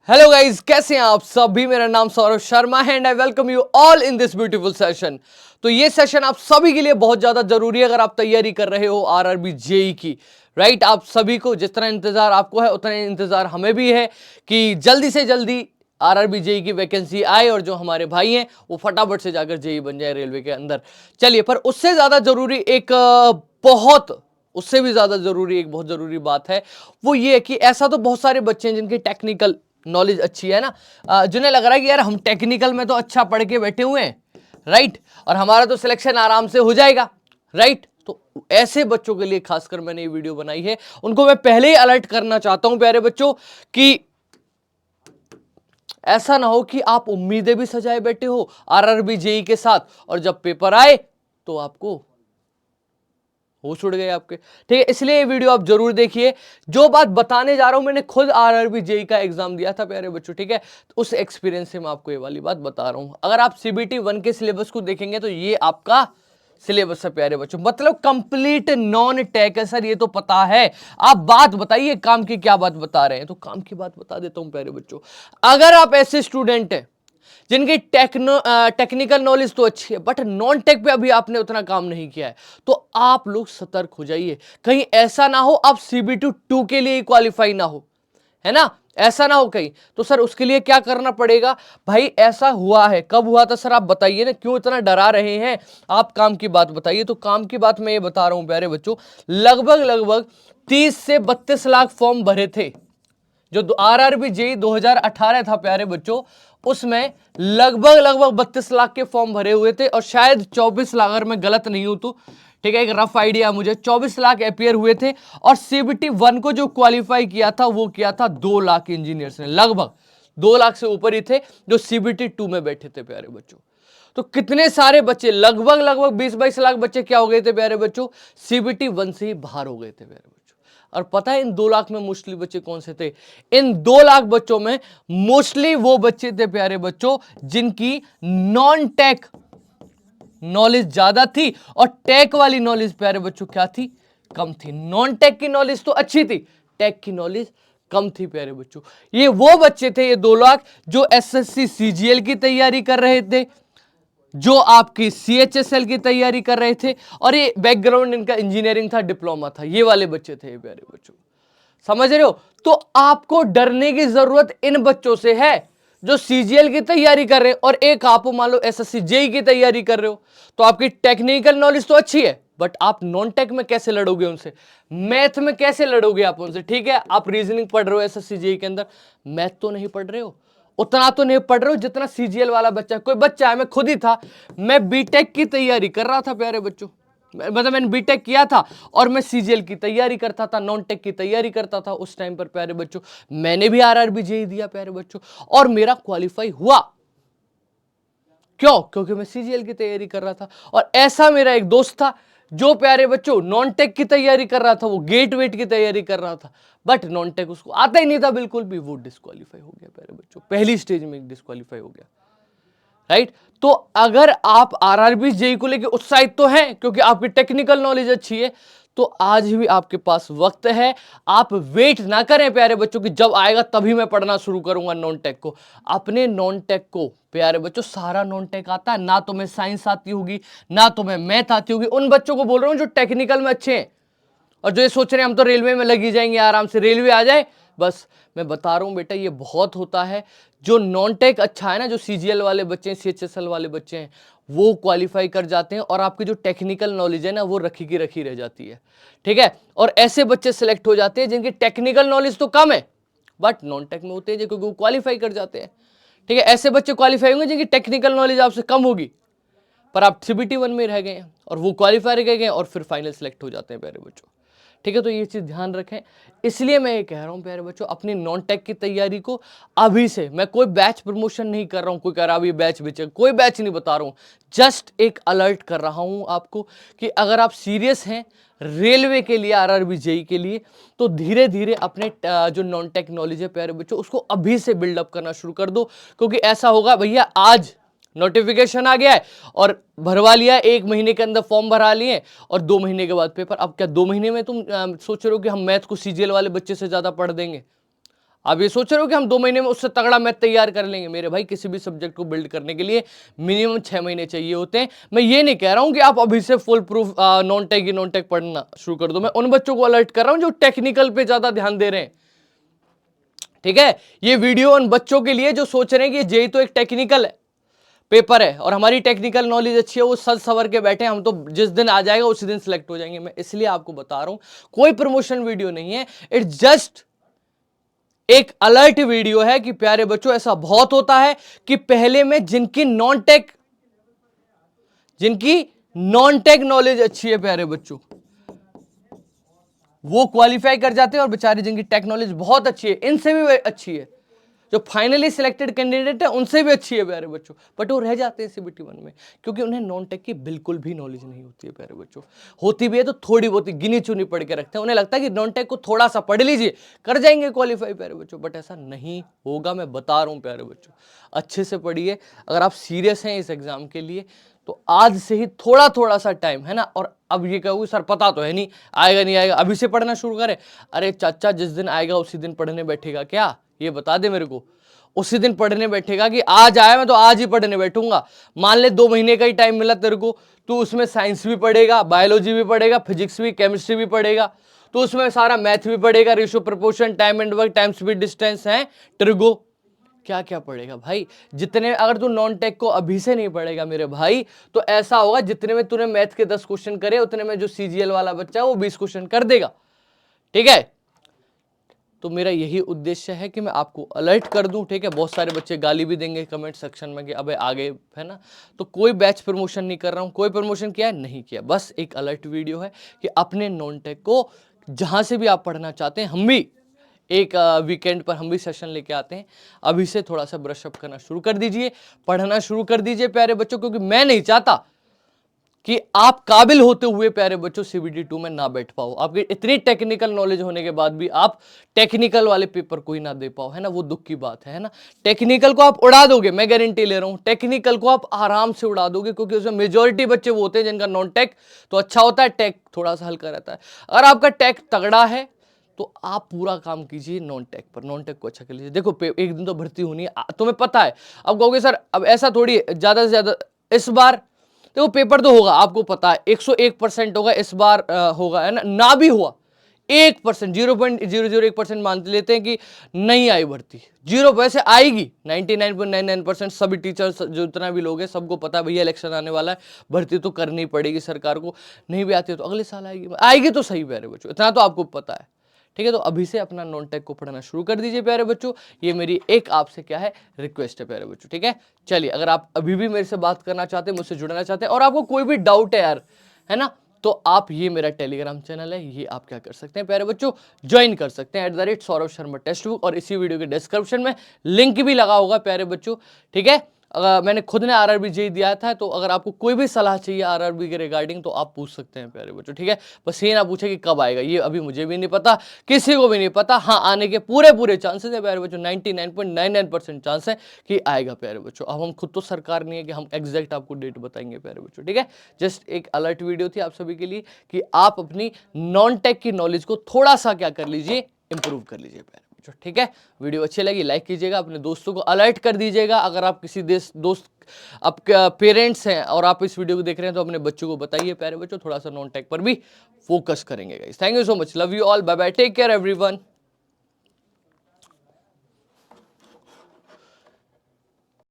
Hello guys, कैसे हैं आप सभी। मेरा नाम सौरभ शर्मा है and I welcome you all in this beautiful session. तो ये सेशन आप सभी के लिए बहुत ज्यादा जरूरी है अगर आप तैयारी कर रहे हो आरआरबी जेई की। राइट, आप सभी को जितना इंतजार आपको है उतना इंतजार हमें भी है कि जल्दी से जल्दी आरआरबी जेई की वैकेंसी आए और जो हमारे भाई हैं वो फटाफट से जाकर जेई बन जाए रेलवे के अंदर। चलिए, पर उससे ज्यादा जरूरी एक बहुत उससे भी ज्यादा जरूरी एक बहुत जरूरी बात है, वो ये है कि ऐसा तो बहुत सारे बच्चे हैं जिनकी टेक्निकल नॉलेज अच्छी है ना, जिन्हें लग रहा है कि यार हम टेक्निकल में तो अच्छा पढ़ के बैठे हुए हैं, राइट, और हमारा तो सिलेक्शन आराम से हो जाएगा, राइट। तो ऐसे बच्चों के लिए खासकर मैंने ये वीडियो बनाई है। उनको मैं पहले ही अलर्ट करना चाहता हूं प्यारे बच्चों कि ऐसा ना हो कि आप उम्मीदें भी सजाए बैठे हो आरआरबी जेई के साथ और जब पेपर आए तो आपको होश उड़ गए आपके। ठीक है, इसलिए ये वीडियो आप जरूर देखिए। जो बात बताने जा रहा हूं मैंने खुद आरआरबी जेई का एग्जाम दिया था प्यारे बच्चों, ठीक है, तो उस एक्सपीरियंस से मैं आपको ये वाली बात बता रहा हूं। अगर आप सीबीटी 1 के सिलेबस को देखेंगे तो ये आपका सिलेबस है प्यारे बच्चों, मतलब कंप्लीट नॉन टेक है सर, ये तो पता है। आप बात बताइए काम की, क्या बात बता रहे हैं, तो काम की बात बता देता हूं प्यारे बच्चों। अगर आप ऐसे स्टूडेंट हैं जिनकी टेक्निकल नॉलेज तो अच्छी है बट नॉन टेक पे अभी आपने उतना काम नहीं किया है, तो आप लोग सतर्क हो जाइए। कहीं ऐसा ना हो आप सीबीटी 2 के लिए क्वालिफाई ना हो, है ना, ऐसा ना हो कहीं। तो सर उसके लिए क्या करना पड़ेगा भाई? ऐसा हुआ है, कब हुआ था सर आप बताइए ना, क्यों इतना डरा रहे हैं आप? काम की बात बताइए। तो काम की बात मैं ये बता रहा हूं प्यारे बच्चों, लगभग लगभग 30 से 32 लाख फॉर्म भरे थे जो आरआरबी जेई 2018 था प्यारे बच्चों, उसमें लगभग लगभग 32 लाख के फॉर्म भरे हुए थे और शायद 24 लाख, अगर मैं गलत नहीं हूं तो, ठीक है, एक रफ आइडिया मुझे 24 लाख अपियर हुए थे। और सीबीटी 1 को जो क्वालिफाई किया था वो किया था 2 लाख इंजीनियर्स ने, लगभग 2 लाख से ऊपर ही थे जो सीबीटी 2 में बैठे थे प्यारे बच्चों। तो कितने सारे बच्चे, लगभग लगभग 20-22 लाख बच्चे क्या हो गए थे प्यारे बच्चों? सीबीटी 1 से ही बाहर हो गए थे प्यारे बच्चों। और पता है इन 2 लाख में मोस्टली बच्चे कौन से थे? इन 2 लाख बच्चों में मोस्टली वो बच्चे थे प्यारे बच्चों जिनकी नॉन टेक नॉलेज ज्यादा थी और टेक वाली नॉलेज प्यारे बच्चों क्या थी? कम थी। नॉन टेक की नॉलेज तो अच्छी थी, टेक की नॉलेज कम थी प्यारे बच्चों। ये वो बच्चे थे, ये 2 लाख, जो एसएससी सीजीएल की तैयारी कर रहे थे, जो आपकी सीएचएसएल की तैयारी कर रहे थे, और ये बैकग्राउंड इनका इंजीनियरिंग था, डिप्लोमा था। ये वाले बच्चे थे प्यारे बच्चों, समझ रहे हो? तो आपको डरने की जरूरत इन बच्चों से है जो सीजीएल की तैयारी कर रहे हैं, और एक आप मान लो एसएससी जेई की तैयारी कर रहे हो। तो आपकी टेक्निकल नॉलेज तो अच्छी है बट आप नॉन टेक में कैसे लड़ोगे उनसे? मैथ में कैसे लड़ोगे आप उनसे? ठीक है, आप रीजनिंग पढ़ रहे हो एसएससी जेई के अंदर, मैथ तो नहीं पढ़ रहे हो, उतना तो नहीं पढ़ रहे हो जितना सीजीएल वाला बच्चा। कोई बच्चा है, मैं खुद ही था, मैं बीटेक की तैयारी कर रहा था प्यारे बच्चों, मतलब मैंने बीटेक किया था और मैं सीजीएल की तैयारी करता था, नॉन टेक की तैयारी करता था उस टाइम पर प्यारे बच्चों। मैंने भी आरआरबी जेई दिया प्यारे बच्चों और मेरा क्वालिफाई हुआ। क्यों? क्योंकि मैं सीजीएल की तैयारी कर रहा था। और ऐसा मेरा एक दोस्त था जो प्यारे बच्चों नॉन टेक की तैयारी कर रहा था, वो गेट वेट की तैयारी कर रहा था बट नॉन टेक उसको आता ही नहीं था बिल्कुल भी, वो डिस्क्वालीफाई हो गया प्यारे बच्चों, पहली स्टेज में डिस्क्वालीफाई हो गया, राइट। तो अगर आप आरआरबी जेई को लेकर उत्साहित तो हैं क्योंकि आपकी टेक्निकल नॉलेज अच्छी है, तो आज भी आपके पास वक्त है। आप वेट ना करें प्यारे बच्चों कि जब आएगा तभी मैं पढ़ना शुरू करूंगा नॉन टेक को। अपने नॉन टेक को प्यारे बच्चों, सारा नॉन टेक आता है ना, तुम्हें साइंस आती होगी ना तुम्हें मैथ आती होगी। उन बच्चों को बोल रहा हूं जो टेक्निकल में अच्छे हैं और जो ये सोच रहे हैं हम तो रेलवे में लगी जाएंगे, आराम से रेलवे आ जाए बस। मैं बता रहा हूं बेटा, ये बहुत होता है। जो नॉन टेक अच्छा है ना, जो सीजीएल वाले बच्चे हैं, सीएचएसएल वाले बच्चे हैं, वो क्वालिफाई कर जाते हैं और आपकी जो टेक्निकल नॉलेज है ना वो रखी की रखी रह जाती है, ठीक है। और ऐसे बच्चे सिलेक्ट हो जाते हैं जिनकी टेक्निकल नॉलेज तो कम है बट नॉन टेक में होते हैं क्योंकि वो क्वालिफाई कर जाते हैं, ठीक है। ऐसे बच्चे क्वालिफाई होंगे जिनकी टेक्निकल नॉलेज आपसे कम होगी पर आप सीबीटी 1 में रह गए हैं और वो क्वालिफाई रह गए और फिर फाइनल सेलेक्ट हो जाते हैं प्यारे बच्चों, ठीक है। तो ये चीज ध्यान रखें। इसलिए मैं ये कह रहा हूं प्यारे बच्चों, अपनी नॉन टेक की तैयारी को अभी से, मैं कोई बैच प्रमोशन नहीं कर रहा हूं, कोई कह रहा है बैच बेचे, कोई बैच नहीं बता रहा हूं, जस्ट एक अलर्ट कर रहा हूं आपको कि अगर आप सीरियस हैं रेलवे के लिए, आरआरबी जेई के लिए, तो धीरे धीरे अपने जो नॉन टेक नॉलेज है प्यारे बच्चों उसको अभी से बिल्डअप करना शुरू कर दो। क्योंकि ऐसा होगा भैया, आज नोटिफिकेशन आ गया है और भरवा लिया, 1 महीने के अंदर फॉर्म भरा लिए और 2 महीने के बाद पेपर। अब क्या 2 महीने में तुम सोच रहे हो कि हम मैथ को सीजीएल वाले बच्चे से ज्यादा पढ़ देंगे? आप ये सोच रहे हो कि हम 2 महीने में उससे तगड़ा मैथ तैयार कर लेंगे। मेरे भाई किसी भी सब्जेक्ट को बिल्ड करने के लिए मिनिमम 6 महीने चाहिए होते हैं। मैं ये नहीं कह रहा हूं कि आप अभी से फुल प्रूफ नॉन टेक पढ़ना शुरू कर दो। मैं उन बच्चों को अलर्ट कर रहा हूं जो टेक्निकल पे ज्यादा ध्यान दे रहे हैं। ठीक है, ये वीडियो उन बच्चों के लिए जो सोच रहे हैं कि जेई तो एक टेक्निकल पेपर है और हमारी टेक्निकल नॉलेज अच्छी है, वो सज सवर के बैठे हैं, हम तो जिस दिन आ जाएगा उसी दिन सिलेक्ट हो जाएंगे। मैं इसलिए आपको बता रहा हूं, कोई प्रमोशन वीडियो नहीं है, इट्स जस्ट एक अलर्ट वीडियो है कि प्यारे बच्चों ऐसा बहुत होता है कि पहले में जिनकी नॉन टेक नॉलेज अच्छी है प्यारे बच्चों, वो क्वालिफाई कर जाते हैं, और बेचारे जिनकी टेक नॉलेज बहुत अच्छी है, इनसे भी अच्छी है, जो फाइनली सिलेक्टेड कैंडिडेट है उनसे भी अच्छी है प्यारे बच्चों, बट वो रह जाते हैं सीबीटी 1 में क्योंकि उन्हें नॉन टेक की बिल्कुल भी नॉलेज नहीं होती है प्यारे बच्चों। होती भी है तो थोड़ी बहुत गिनी चुनी पढ़ के रखते हैं, उन्हें लगता है कि नॉन टेक को थोड़ा सा पढ़ लीजिए कर जाएंगे क्वालिफाई प्यारे बच्चों, बट ऐसा नहीं होगा। मैं बता रहा हूं प्यारे बच्चों, अच्छे से पढ़िए। अगर आप सीरियस हैं इस एग्जाम के लिए तो आज से ही थोड़ा थोड़ा सा टाइम है ना, और अब ये कहोगे सर पता तो है नहीं आएगा नहीं आएगा, अभी से पढ़ना शुरू करें। अरे चाचा जिस दिन आएगा उसी दिन पढ़ने बैठेगा क्या, ये बता दे मेरे को। उसी दिन पढ़ने बैठेगा कि आज आया मैं तो आज ही पढ़ने बैठूंगा। मान ले 2 महीने का ही टाइम मिला तेरे को, तू उसमें साइंस भी पढ़ेगा, बायोलॉजी भी पढ़ेगा, फिजिक्स भी, केमिस्ट्री भी पढ़ेगा, तो उसमें सारा मैथ भी पढ़ेगा, ratio, proportion, time and work, time speed distance है, ट्रिगो, क्या क्या पढ़ेगा भाई। जितने, अगर तू नॉन टेक को अभी से नहीं पढ़ेगा मेरे भाई, तो ऐसा होगा जितने में तूने मैथ के 10 क्वेश्चन करे उतने में जो सीजीएल वाला बच्चा है वो 20 क्वेश्चन कर देगा। ठीक है, तो मेरा यही उद्देश्य है कि मैं आपको अलर्ट कर दूं। ठीक है, बहुत सारे बच्चे गाली भी देंगे कमेंट सेक्शन में कि अबे आगे, है ना, तो कोई बैच प्रमोशन नहीं कर रहा हूं। कोई प्रमोशन किया है नहीं किया, बस एक अलर्ट वीडियो है कि अपने नॉन टेक को जहां से भी आप पढ़ना चाहते हैं, हम भी एक वीकेंड पर हम भी सेशन लेके आते हैं। अभी से थोड़ा सा ब्रशअप करना शुरू कर दीजिए, पढ़ना शुरू कर दीजिए प्यारे बच्चों, क्योंकि मैं नहीं चाहता कि आप काबिल होते हुए प्यारे बच्चों सीबीटी 2 में ना बैठ पाओ। आपकी इतनी टेक्निकल नॉलेज होने के बाद भी आप टेक्निकल वाले पेपर को ही ना दे पाओ, है ना, वो दुख की बात है ना। टेक्निकल को आप उड़ा दोगे, मैं गारंटी ले रहा हूं, टेक्निकल को आप आराम से उड़ा दोगे, क्योंकि उसमें मेजोरिटी बच्चे वो होते हैं जिनका नॉन टेक तो अच्छा होता है, टेक थोड़ा सा हल्का रहता है। अगर आपका टेक तगड़ा है तो आप पूरा काम कीजिए नॉन टेक पर, नॉन टेक को अच्छा कर लीजिए। देखो एक दिन तो भर्ती होनी है, तुम्हें पता है। अब कहोगे सर अब ऐसा थोड़ी ज्यादा से ज्यादा इस बार देखो पेपर तो होगा, आपको पता है 101% होगा इस बार, होगा, है ना भी हुआ 1%, 0.001% मान लेते हैं कि नहीं आई भर्ती, 0 वैसे आएगी। 99.99% सभी टीचर्स जो इतना भी लोग हैं सबको पता है भैया इलेक्शन आने वाला है, भर्ती तो करनी पड़ेगी सरकार को, नहीं भी आती है तो अगले साल आएगी तो सही प्यारे बच्चों, इतना तो आपको पता है। ठीक है, तो अभी से अपना नॉन टेक को पढ़ना शुरू कर दीजिए प्यारे बच्चों, ये मेरी एक आपसे क्या है रिक्वेस्ट है प्यारे बच्चों। ठीक है, चलिए, अगर आप अभी भी मेरे से बात करना चाहते हैं, मुझसे जुड़ना चाहते हैं और आपको कोई भी डाउट है यार, है ना, तो आप ये मेरा टेलीग्राम चैनल है, ये आप क्या कर सकते हैं प्यारे बच्चों, ज्वाइन कर सकते हैं @सौरभ शर्मा टेक्स्ट बुक, और इसी वीडियो के डिस्क्रिप्शन में लिंक भी लगा होगा प्यारे बच्चों। ठीक है, अगर मैंने खुद ने आरआरबी जेईई दिया था, तो अगर आपको कोई भी सलाह चाहिए आरआरबी के रिगार्डिंग तो आप पूछ सकते हैं प्यारे बच्चों। ठीक है, बस ये ना पूछे कि कब आएगा, ये अभी मुझे भी नहीं पता, किसी को भी नहीं पता। हाँ, आने के पूरे चांसेस है प्यारे बच्चों, 99.99% चांस है कि आएगा प्यारे बच्चों। अब हम खुद तो सरकार नहीं है कि हम एग्जैक्ट आपको डेट बताएंगे प्यारे बच्चों। ठीक है, जस्ट एक अलर्ट वीडियो थी आप सभी के लिए कि आप अपनी नॉन टेक की नॉलेज को थोड़ा सा क्या कर लीजिए, इंप्रूव कर लीजिए प्यारे। ठीक है, वीडियो अच्छी लगी लाइक कीजिएगा, अपने दोस्तों को अलर्ट कर दीजिएगा। अगर आप किसी दोस्त आपके पेरेंट्स हैं और आप इस वीडियो को देख रहे हैं तो अपने बच्चों को बताइए प्यारे बच्चों, थोड़ा सा नॉन टेक पर भी फोकस करेंगे guys. Thank you so much, love you all, bye bye, take care everyone.